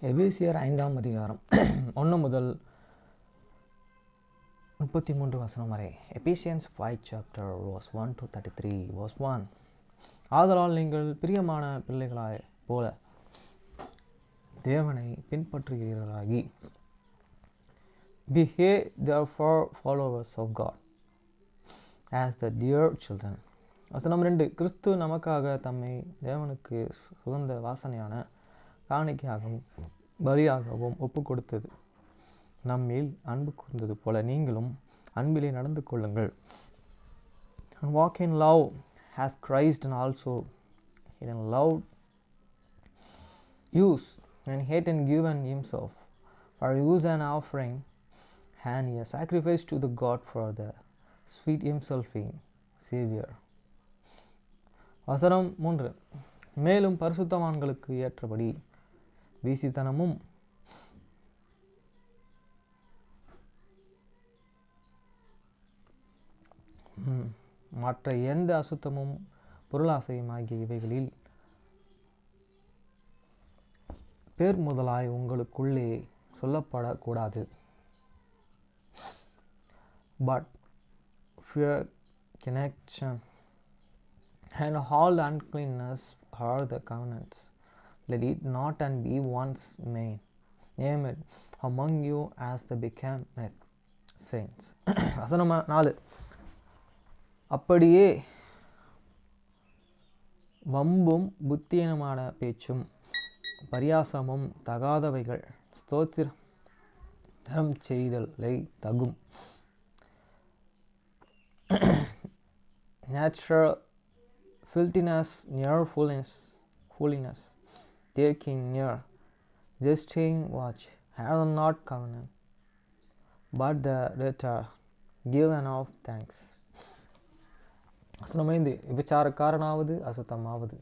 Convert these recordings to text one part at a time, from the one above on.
எபேசியர் 5ஆம் அதிகாரம் 1 முதல் 33 வசனம் வரை. Ephesians 5 chapter verse 1 to 33 verse 1. ஆதலால் நீங்கள் பிரியமான பிள்ளைகளாய் போல தேவனை பின்பற்றுகிறீர்களாகி, behave therefore followers of God as the dear children. வசனம் 2. கிறிஸ்து நமக்காக தம்மை தேவனுக்கு சுகந்த வாசனையான காணிக்கையாகவும் பலியாகவும் ஒப்பு கொடுத்தது நம்மில் அன்பு கூர்ந்தது போல நீங்களும் அன்பிலே நடந்து கொள்ளுங்கள். And walk in love as Christ and also in love use and hate and given himself for use an offering and a sacrifice to the God for the sweet himself in Savior. வசனம் 3. மேலும் பரிசுத்தவான்களுக்கு ஏற்றபடி வீசித்தனமும் மற்ற எந்த அசுத்தமும் பொருளாசையும் ஆகிய இவைகளில் பேர் முதலாய் உங்களுக்குள்ளே சொல்லப்படக்கூடாது. But fear, connection, and all uncleanness are the covenants. Let it not and be once named among you as the become saints. வசனம் 4. அப்படியே வம்பும் புத்தியீனமான பேச்சும் பரியாசமும் தகாதவைகள் ஸ்தோத்திரம் செய்தலை தகும். Natural filthiness, near foolishness, taking near, jesting, watch, have not covenant, but the latter given of thanks. வசனம் 5. விபச்சாரக்காரனாவது அசுத்தமாவது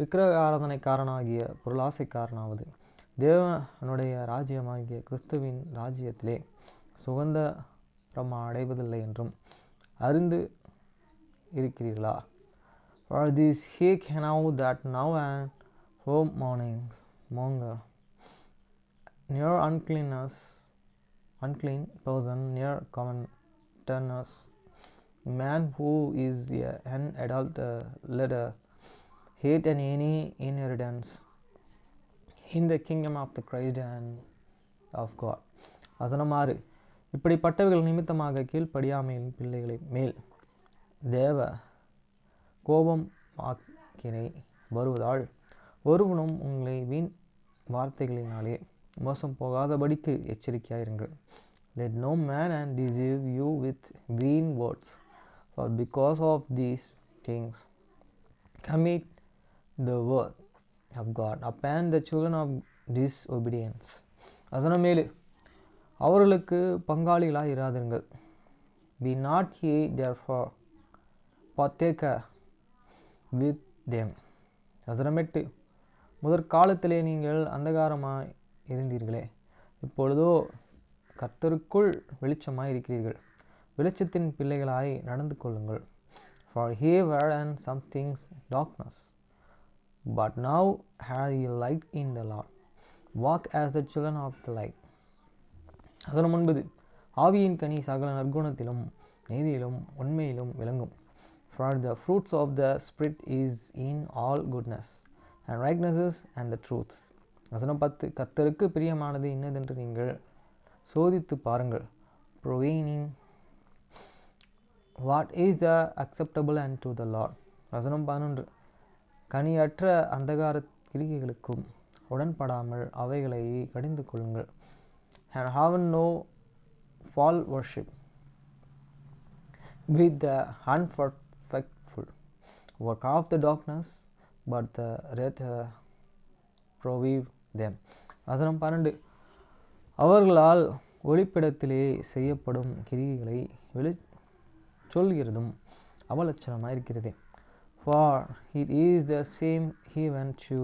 விக்கிரக ஆராதனைக்காரனாகிய பொருளாசைக்காரனாவது தேவனுடைய ராஜ்யமாகிய கிறிஸ்துவின் ராஜ்யத்திலே சுகந்தரமா அடைவதில்லை என்றும் அறிந்து இருக்கிறீர்களா? For this he can know that now and home mornings monger near unclean person, near covetousness, man who is an adulterer, hate and any inheritance in the kingdom of the Christ and of God. வசனம் 6. இப்படிப்பட்டவர்கள் நிமித்தமாக கீழ்ப்படியாமையின் பிள்ளைகளை மேல் தேவ கோபம் ஆக்கினை வருவதால் ஒருவனும் உங்களை வீண் வார்த்தைகளினாலே மோசம் போகாதபடிக்கு எச்சரிக்கையாயிருங்கள். Let no man and deceive you with vain words, for because of these things commit the word of God upon the children of disobedience. வசனம் 7. அவர்களுக்கு பங்காளிகளாய் இராதிருங்கள். Be not ye therefore partaker with them. வசனம் 8. முதற்காலத்திலே நீங்கள் அந்தகாரமாய் இருந்தீர்களே, இப்பொழுதோ கர்த்தருக்குள் வெளிச்சமாய் இருக்கிறீர்கள். வெளிச்சத்தின் பிள்ளைகளாய் நடந்து கொள்ளுங்கள். For ye were in some things darkness, but now are ye light in the Lord. Walk as the children of the light. வசனம் 9. ஆவியின் கனி சகல நற்குணத்திலும் நீதியிலும் உண்மையிலும் விளங்கும். For the fruits of the Spirit is in all goodness and righteousness and the truth. வசனம் 10. கர்த்தருக்கு பிரியமானது இன்னதென்று நீங்கள் சோதித்து பாருங்கள். Proving what is the acceptable unto the Lord. வசனம் 11. கனியற்ற அந்தகார கிரிகைகளுக்கும் உடன்படாமல் அவைகளை கடிந்து கொள்ளுங்கள். And have no false worship with the unperfectful work of the darkness, but the rather provive them. வசனம் 12. அவர்களால் ஒளிப்பிடத்திலே செய்யப்படும் கிரிகைகளை சொல்கிறதும் அவலட்சணமாயிருக்கிறது. For it is the same even to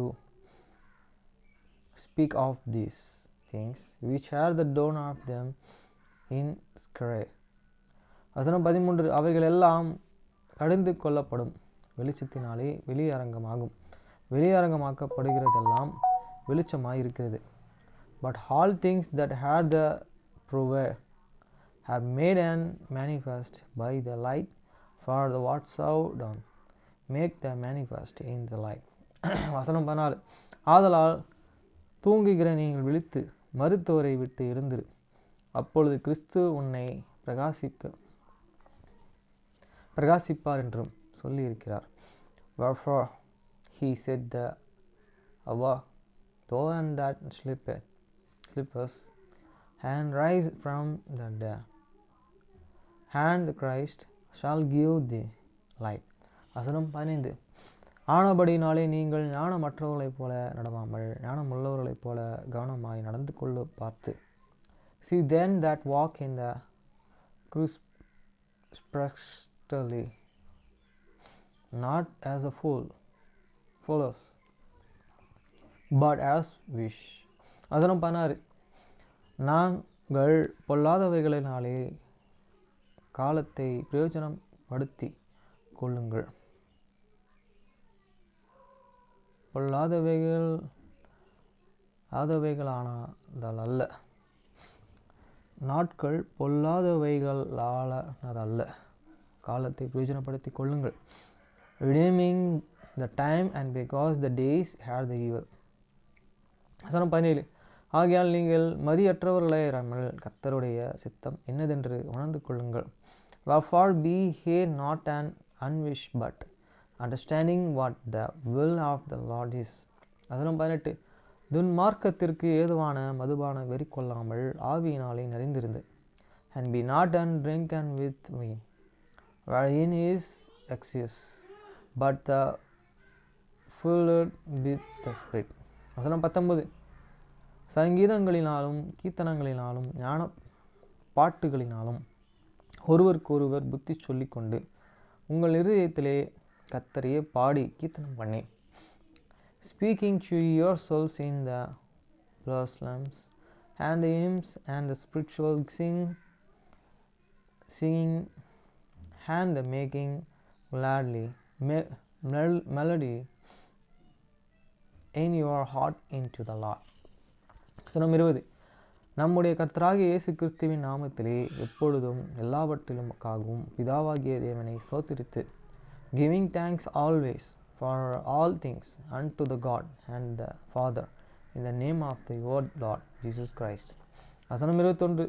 speak of these things which are the done of them in scripture. வசனம் 13. அவைகள் எல்லாம் கடிந்து கொள்ளப்படும் வெளிச்சத்தினாலே வெளியரங்கமாகும். வெளியரங்கமாக்கப்படுகிறதெல்லாம் வெளிச்சமாய் இருக்கிறது. but all things that had the prover have made and manifest by the light, for the whatsoever make the manifest in the light. வசனம் 14. ஆதலால் தூங்குகிற நீங்கள் விழித்து மருத்துவரை விட்டு எழுந்திரு, அப்பொழுது கிறிஸ்து உன்னை பிரகாசிப்பார் என்றும் சொல்லியிருக்கிறார். Wherefore he said the hour, thou and that sleepers, and rise from the dead, and the Christ shall give thee light. வசனம் 15. ஆனபடினாலே நீங்கள் ஞானமற்றவர்களைப் போல நடவாமல் ஞானமுள்ளவர்களைப் போல கவனமாய் நடந்து கொள்ள பார்த்து, see then that walk in the crusprestally, not as a fools, but as wish. வசனம் 16. நாங்கள் பொல்லாதவைகளினாலே காலத்தை பிரயோஜனப்படுத்தி கொள்ளுங்கள். பொல்லாதவைகளானதல்ல, நாட்கள் பொல்லாதவைகளானதல்ல, காலத்தை பிரயோஜனப்படுத்தி கொள்ளுங்கள். redeeming the time, and because the days had the evil. வசனம் 17. ஆகையால் நீங்கள் மதியற்றவர்களாயிராமல் கர்த்தருடைய சித்தம் என்னதென்று உணர்ந்து கொள்ளுங்கள். Wherefore be ye not an unwish, but understanding what the will of the Lord is. வசனம் 18. துன்மார்க்கத்திற்கு ஏதுவான மதுபான வெறி கொள்ளாமல் ஆவியினாலே நிறைந்திருந்து, and be not drunken with wine, wherein is excess, but the filled with the Spirit. வசனம் 19. சங்கீதங்களினாலும் கீர்த்தனங்களினாலும் ஞான பாட்டுகளினாலும் ஒருவருக்கொருவர் புத்தி சொல்லிக்கொண்டு உங்கள் இருதயத்திலே கர்த்தரையே பாடி கீர்த்தனம் பண்ணி, speaking to yourselves in the psalms and the hymns and the spiritual singing and the making gladly melody in your heart into the Lord. வசனம் 20. நம்முடைய கர்த்தராகிய இயேசு கிறிஸ்துவின் நாமத்திலே எப்பொழுதும் எல்லாவற்றிலுமக்காகவும் பிதாவாகிய தேவனை ஸ்தோத்திரித்து, giving thanks always for all things unto the God and the Father in the name of the Lord Jesus Christ. வசனம் 21.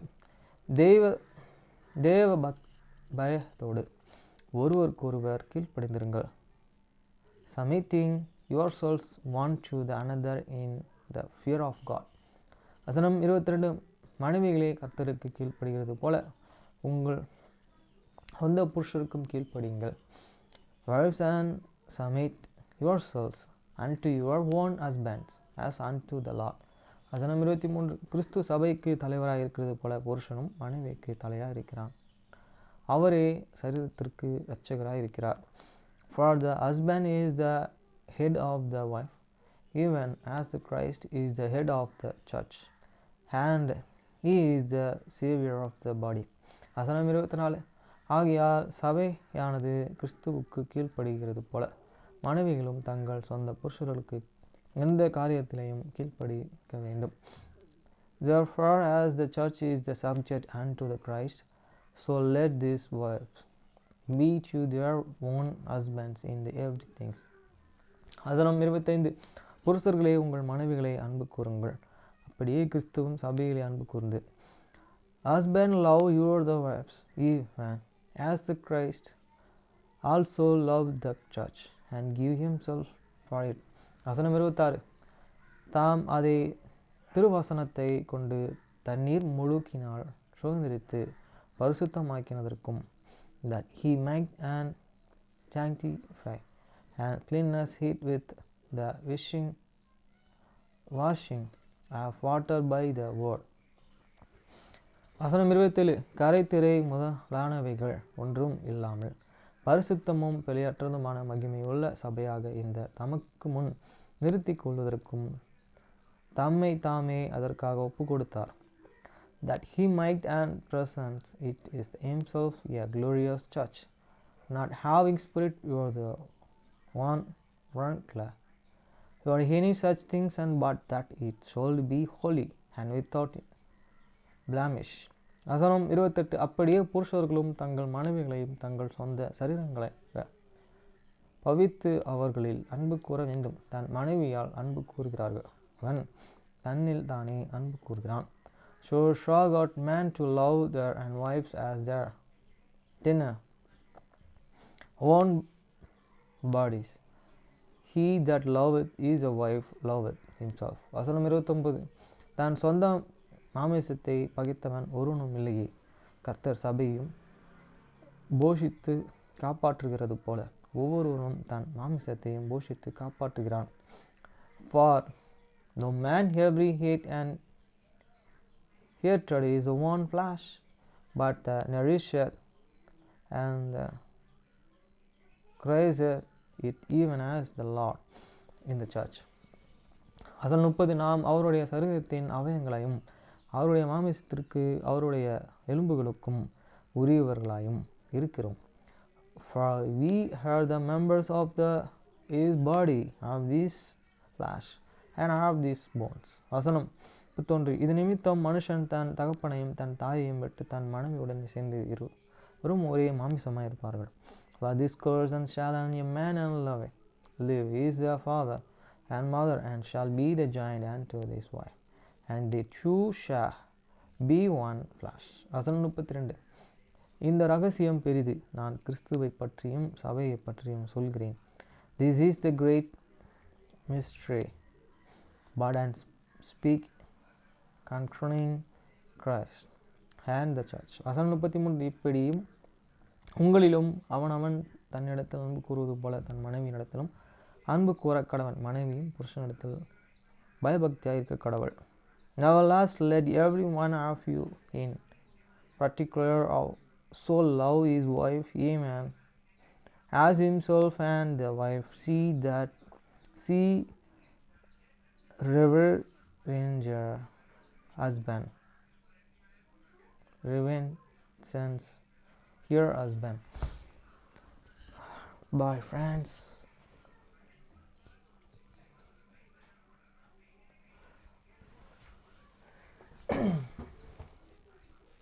தேவ பயத்தோடு ஒருவருக்கொருவர் கீழ்ப்படிந்திருங்கள், submitting yourselves one to the another in the fear of God. வசனம் 22. மனைவிகளே கர்த்தருக்கு கீழ்ப்படுகிறது போல உங்கள் சொந்த புருஷருக்கும் கீழ்ப்படியுங்கள். Wives, and submit yourselves unto your own husbands as unto the Lord. வசனம் 23. கிறிஸ்து சபைக்கு தலைவராக இருக்கிறது போல புருஷனும் மனைவிக்கு தலையாக இருக்கிறான், அவரே சரீரத்திற்கு இரட்சகராக இருக்கிறார். For the husband is the head of the wife, even as the Christ is the head of the church, and he is the savior of the body. வசனம் 24. ஆகையால் சபையானது கிறிஸ்துவுக்கு கீழ்ப்படுகிறது போல மனைவிகளும் தங்கள் சொந்த புருஷர்களுக்கு எந்த காரியத்திலையும் கீழ்ப்படிக்க வேண்டும். Therefore as the church is the subject unto the Christ, so let these wives be to their own husbands in the everything. வசனம் 25. புருஷர்களே உங்கள் மனைவிகளை அன்பு கூறுங்கள், அப்படியே கிறிஸ்துவும் சபைகளை அன்பு கூர்ந்து, husband love your the wives, even as the Christ also loved the church and give himself for it. வசனம் 26. தாம் அதை திருவசனத்தை கொண்டு தண்ணீர் முழுக்கினால் சுதந்திரித்து பரிசுத்தமாக்கினதற்கும், that he might and sanctify and cleanness it with the washing of water by the word. வசனம் 27. கரைத்திரை முதலானவைகள் ஒன்றும் இல்லாமல் பரிசுத்தமும் பிழையற்றதுமான மகிமையுள்ள சபையாக இந்த தமக்கு முன் நிறுத்திக் கொள்வதற்கும் தம்மை தாமே அதற்காக ஒப்பு கொடுத்தார், that he might and present it is himself a glorious church, not having spirit or the one wrinkle or any such things, and but that it should be holy and without blemish. வசனம் 28. அப்படியே புருஷர்களும் தங்கள் மனைவிகளையும் தங்கள் சொந்த சரீரங்களை பவித்து அவர்களில் அன்பு கூற வேண்டும். தன் மனைவியால் அன்பு கூறுகிறார்கள், அவன் தன்னில் தானே அன்பு கூறுகிறான். So shall God man to love their and wives as their own bodies. He that loveth is a wife loveth himself. வசனம் 29. தான் சொந்த மாமிசத்தை பகைத்தவன் ஒருவனும் இல்லையே. கர்த்தர் சபையும் போஷித்து காப்பாற்றுகிறது போல ஒவ்வொருவரும் தன் மாமிசத்தையும் போஷித்து காப்பாற்றுகிறான். For no man every hate and hatred is one flesh, but the nourisher and the grazer it even as the Lord in the church. வசனம் 30. நாம் அவருடைய சரீரத்தின் அவயங்களையும் அவருடைய மாமிசத்திற்கு அவருடைய எலும்புகளுக்கும் உரியவர்களாயும் இருக்கிறோம். For we are the members of his body, of this flesh and of these bones. வசனம் 31. இது நிமித்தம் மனுஷன் தன் தகப்பனையும் தன் தாயையும் விட்டு தன் மனைவியுடன் சேர்ந்து இருவரும் ஒரே மாமிசமாய் இருப்பார்கள். For this curse shall a man live is their father and mother, and shall be the joined unto his wife, and they two shall be one flesh. வசனம் 32. இந்த ரகசியம் பெரிது, நான் கிறிஸ்துவை பற்றியும் சபையை பற்றியும் சொல்கிறேன். This is the great mystery, but and speak concerning Christ and the church. வசனம் 33. இப்படியும் உங்களிலும் அவனவன் தன்னிடத்தில் அன்பு கூறுவது போல தன் மனைவியினிடத்திலும் அன்பு கூற கடவன், மனைவியும் புருஷனிடத்தில் பயபக்தியாக இருக்க கடவுள். Nevertheless, let every one of you in particular so love his wife, amen, as himself, and the wife see that she revenge her husband. Reverence her husband. Bye, friends.